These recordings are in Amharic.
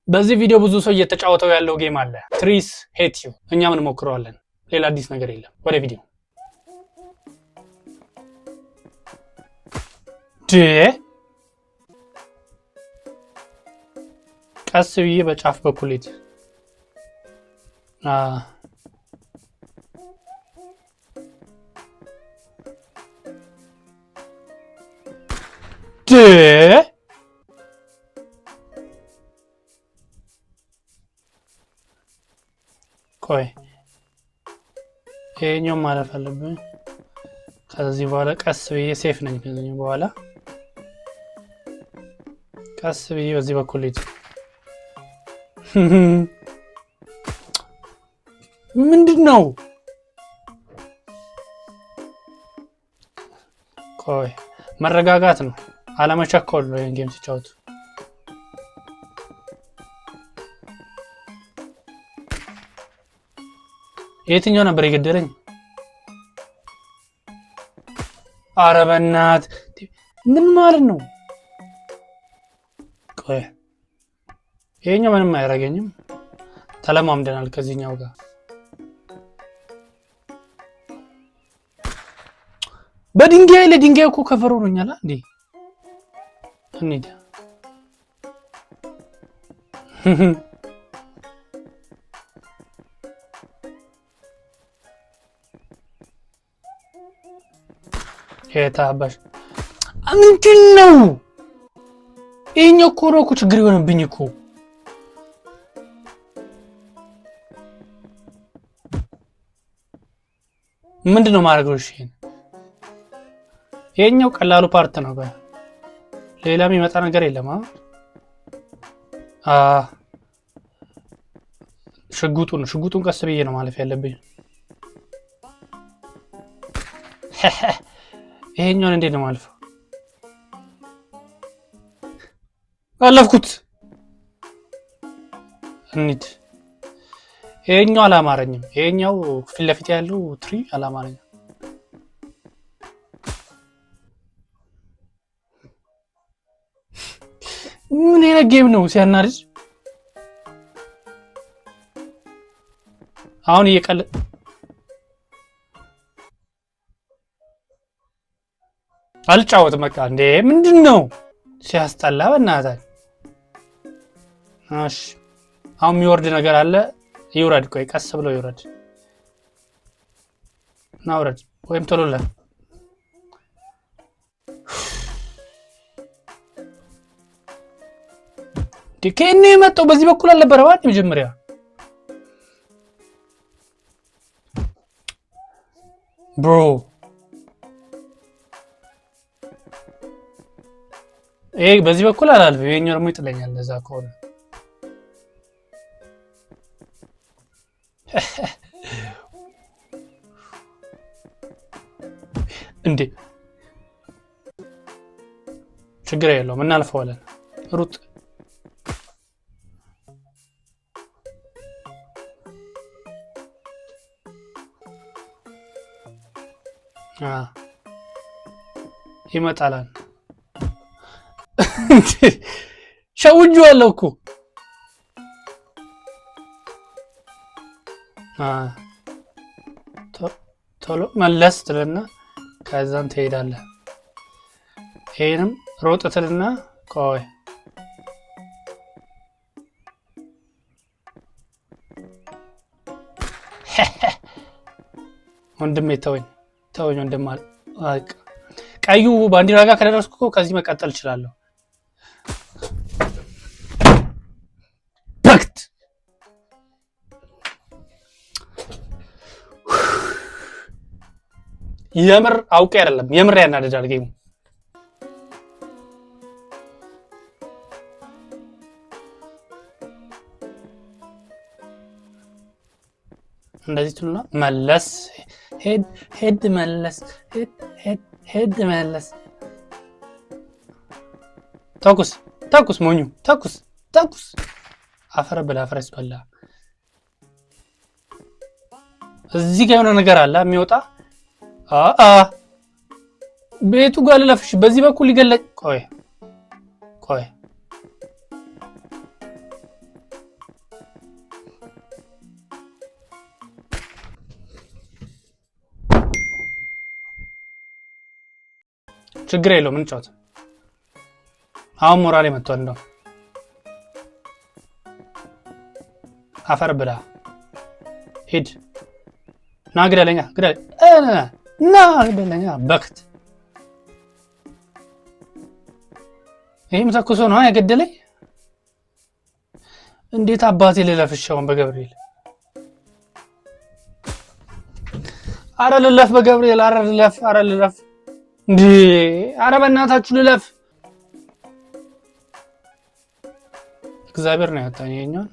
በዚህ ቪዲዮ ብዙ ሰው እየተጫወተው ያለው ጌም አለ ትሪስ ሄት ዩ። እኛም እንሞክረዋለን። ሌላ አዲስ ነገር የለም። ወደ ቪዲዮ ቀስ ብዬ በጫፍ በኩል ሄድ ቆይ ይሄኛው ማለፍ አለብኝ። ከዚህ በኋላ ቀስ ብዬ ሴፍ ነኝ። ከዚህ በኋላ ቀስ ብዬ በዚህ በኩል ሄድ። ምንድነው? ቆይ መረጋጋት ነው፣ አለመቸኮል ነው። ይሄን ጌም ሲጫወቱ የትኛው ነበር የገደለኝ? ኧረ በእናትህ ምን ማለት ነው? ቆይ ይሄኛው ምንም አያደርገኝም። ተለማምደናል ከዚህኛው ጋር። በድንጋይ ለድንጋይ እኮ ከፈሮ ነኛል እንዴ? እንዴ የታባሽ ምንድን ነው? ይሄኛው እኮ ነው እኮ ችግር የሆነብኝ እኮ። ምንድነው ማድረግ ነው? እሺ ይሄኛው ቀላሉ ፓርት ነው። ሌላ የሚመጣ ነገር የለም። ሽጉጡን ቀስ ብዬ ነው ማለፍ ያለብኝ። ይሄኛውን እንዴት ነው ማለፈው? አለፍኩት። እንዴ ይሄኛው አላማረኝም። ይሄኛው ፊት ለፊት ያለው ትሪ አላማረኝም። ምን አይነት ጌም ነው ሲያናርጅ? አሁን እየቀለ አልጫወትም በቃ። እንዴ ምንድነው ሲያስጠላ በእናትህ። እሺ አሁን የሚወርድ ነገር አለ። ይውረድ። ቆይ ቀስ ብሎ ይውረድ። ናውረድ ወይም ቶሎለ ዲኬኔ መጣው። በዚህ በኩል አልነበረ ማለት መጀመሪያ። ብሮ ይሄ በዚህ በኩል አላልፍ። ይሄኛው ደግሞ ይጥለኛል። ለዛ ከሆነ እንዴ ችግር የለውም እናልፈዋለን። ሩጥ ይመጣላል። ሸውጄዋለሁ እኮ። ቶሎ መለስ ትልና ከዛን ትሄዳለህ። ይሄንም ሮጥ ትልና ቆይ ወንድሜ ተወኝ ወንድም አለ። ቀዩ ባንዲራ ጋር ከደረስኩ ከዚህ መቀጠል እችላለሁ። በክት የምር አውቄ አይደለም፣ የምር ያናደዳል ጌሙ። እንደዚህ ትሉና መለስ ሄድ መለስ ሄድ መለስ። ተኩስ ሞኙ ተኩስ። አፈር ብላ አፈረስ በላ። እዚህ ጋር የሆነ ነገር አለ የሚወጣ። ቤቱ ጋር ልለፍሽ። በዚህ በኩል ይገለጭ። ቆይ ችግር የለውም እንጫወት። አሁን ሞራሌ መጥቷል። እንደው አፈር ብላ ሂድ። ና ግደለኛ ና ግደለኛ በክት። ይህም ተኩሶ ነው የገደለኝ። እንዴት አባቴ ልለፍሻውን በገብርኤል አረ ልለፍ በገብርኤል አረ ልለፍ እንዴ አረ በእናታችሁ ልለፍ። እግዚአብሔር ነው ያጣኝ የኛን።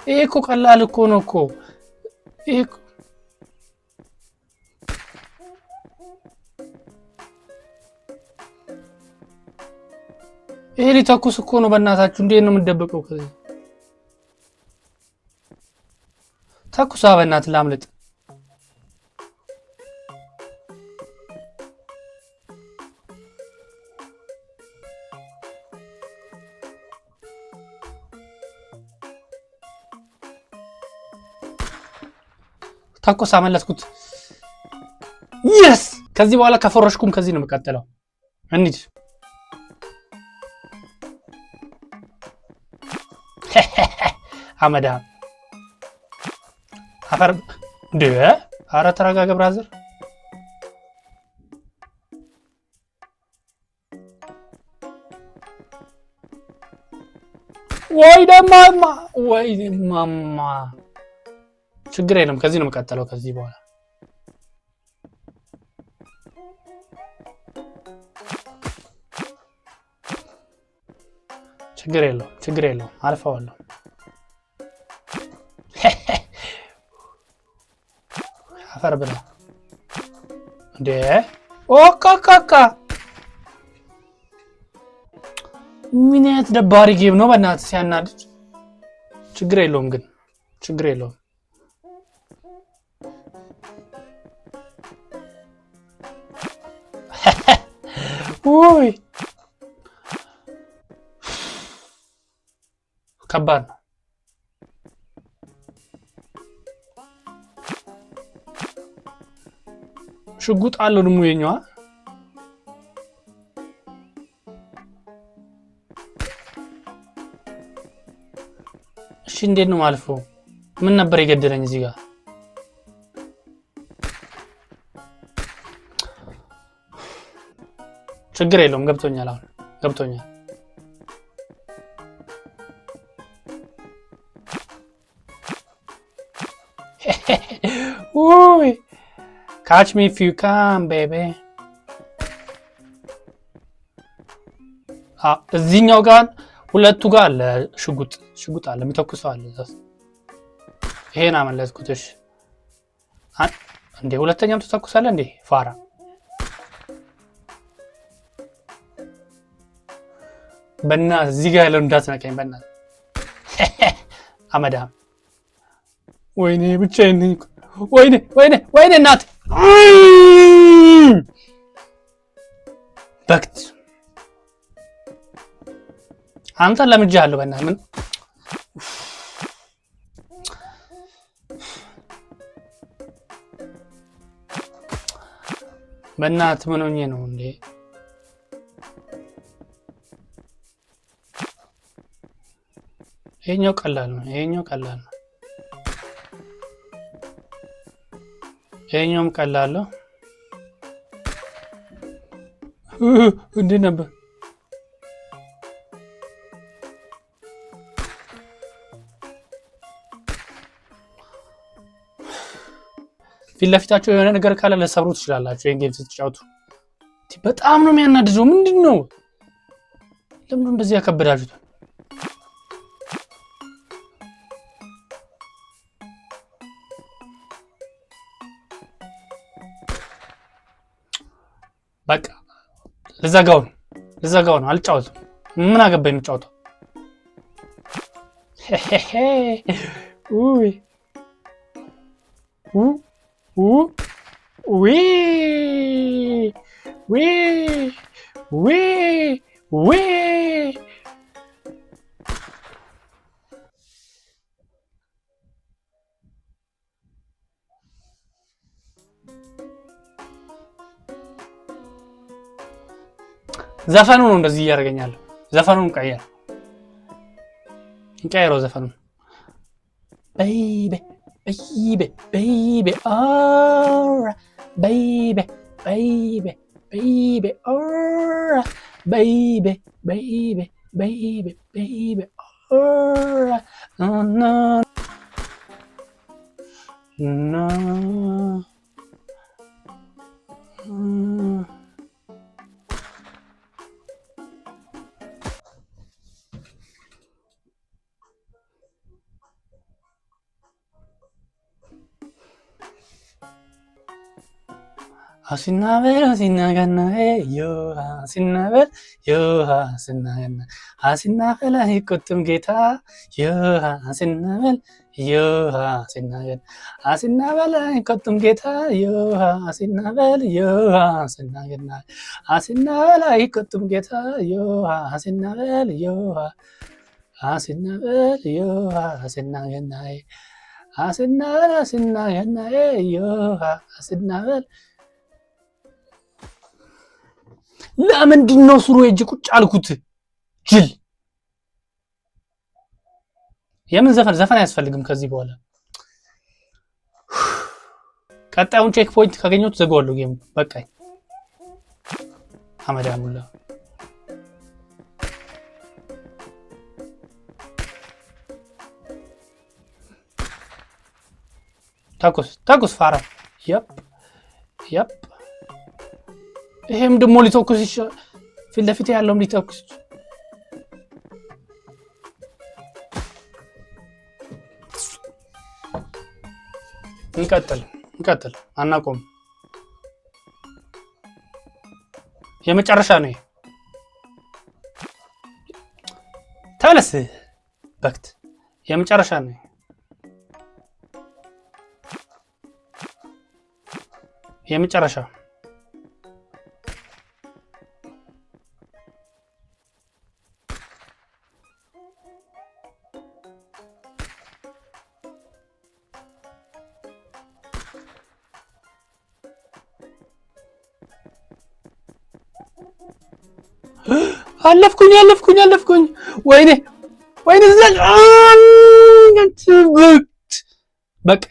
ይሄ እኮ ቀላል እኮ ነው እኮ ይሄ ሊተኩስ እኮ ነው። በእናታችሁ እንዴት ነው የምትደበቀው? ከዚህ ተኩሳ በእናት ላምልጥ። ተኩሳ መለስኩት። የስ ከዚህ በኋላ ከፈረሽኩም ከዚህ ነው የምቀጥለው። እንሂድ። አመዳ አፈር እንደ አረ ተረጋጋ ብራዘር። ወይ ደማማ ችግር የለም። ከዚህ ነው የምቀጥለው ከዚህ በኋላ ችግር የለውም አልፈዋለሁ። አፈር ብላ እንዴ ኦካካካ ምን አይነት ደባሪ ጌም ነው በእናትህ ሲያናድድ። ችግር የለውም ግን ችግር የለውም። ውይ ከባድ ነው። ሽጉጥ አለው ደግሞ የኛዋ። እሺ እንዴት ነው ማልፈው? ምን ነበር የገደለኝ እዚህ ጋር? ችግር የለውም ገብቶኛል። አሁን ገብቶኛል። ውይ catch me if you can baby። እዚህኛው ጋር ሁለቱ ጋር አለ ሽጉጥ አለ የሚተኩሰው አለ። ይሄን አመለጥኩት። እሺ እንዴ ሁለተኛም ተተኩሳለ እንዴ ፋራ። በእናትህ እዚህ ጋር ያለው እንዳትነቀኝ በእናትህ አመዳም። ወይኔ ብቻዬን ነኝ። ወይኔ እናት በክት አንተን ለምጄሃለሁ በእናትህ። ምን በእናትህ ምን ሆኜ ነው እንዴ? ይሄኛው ቀላል ነው። ይሄኛውም ቀላል ነው። እንዴ ነበር ፊት ለፊታቸው የሆነ ነገር ካለ ለሰብሩ ትችላላችሁ። ይሄን ጌም ስትጫወቱ በጣም ነው የሚያናድደው። ምንድነው? ለምን እንደዚህ ያከበዳችሁት? በቃ ልዘጋው ነው አልጫወትም። ምን አገባኝ የምጫወተው? ዘፈኑ ነው እንደዚህ እያደረገኛል። ዘፈኑን ቀየረው ዘፈኑን baby baby baby alright baby baby baby alright baby baby baby baby alright oh no no Asinabel, asinagana, yo, asinabel, yo, asinagana, asinabel, ikutum gita, yo, asinabel, yo, asinagana, asinabel, ikutum gita, yo, asinabel, yo, asinagana, asinabel, ikutum gita, yo, asinabel, yo, asinabel, yo, asinagana, asinabel, asinagana, yo, asinabel. ለምንድን ነው ስሩ እጅ ቁጭ አልኩት? ጅል የምን ዘፈን አያስፈልግም ከዚህ በኋላ። ቀጣዩን ቼክ ፖይንት ካገኘሁት ዘጋዋለሁ ጌም በቃኝ። አመዳሙላ ታኩስ ፋራ ያፕ ይሄም ደሞ ሊተኩስ ይችላል። ፊት ለፊት ያለውም ሊተኩስ እንቀጥል አናቆም። የመጨረሻ ነው ተለስ በክት የመጨረሻ ነው። የመጨረሻ አለፍኩኝ ወይኔ በቃ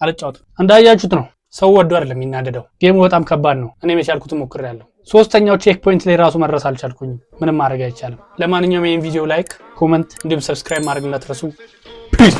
አልጫወትም። እንዳያችሁት ነው ሰው ወዶ አይደለም የሚናደደው። ጌሙ በጣም ከባድ ነው። እኔ የቻልኩትን ሞክሬያለሁ። ሶስተኛው ቼክ ፖይንት ላይ ራሱ መድረስ አልቻልኩኝም። ምንም ማድረግ አይቻልም። ለማንኛውም ይሄን ቪዲዮ ላይክ፣ ኮሜንት እንዲሁም ሰብስክራይብ ማድረግ እንዳትረሱ። ፒስ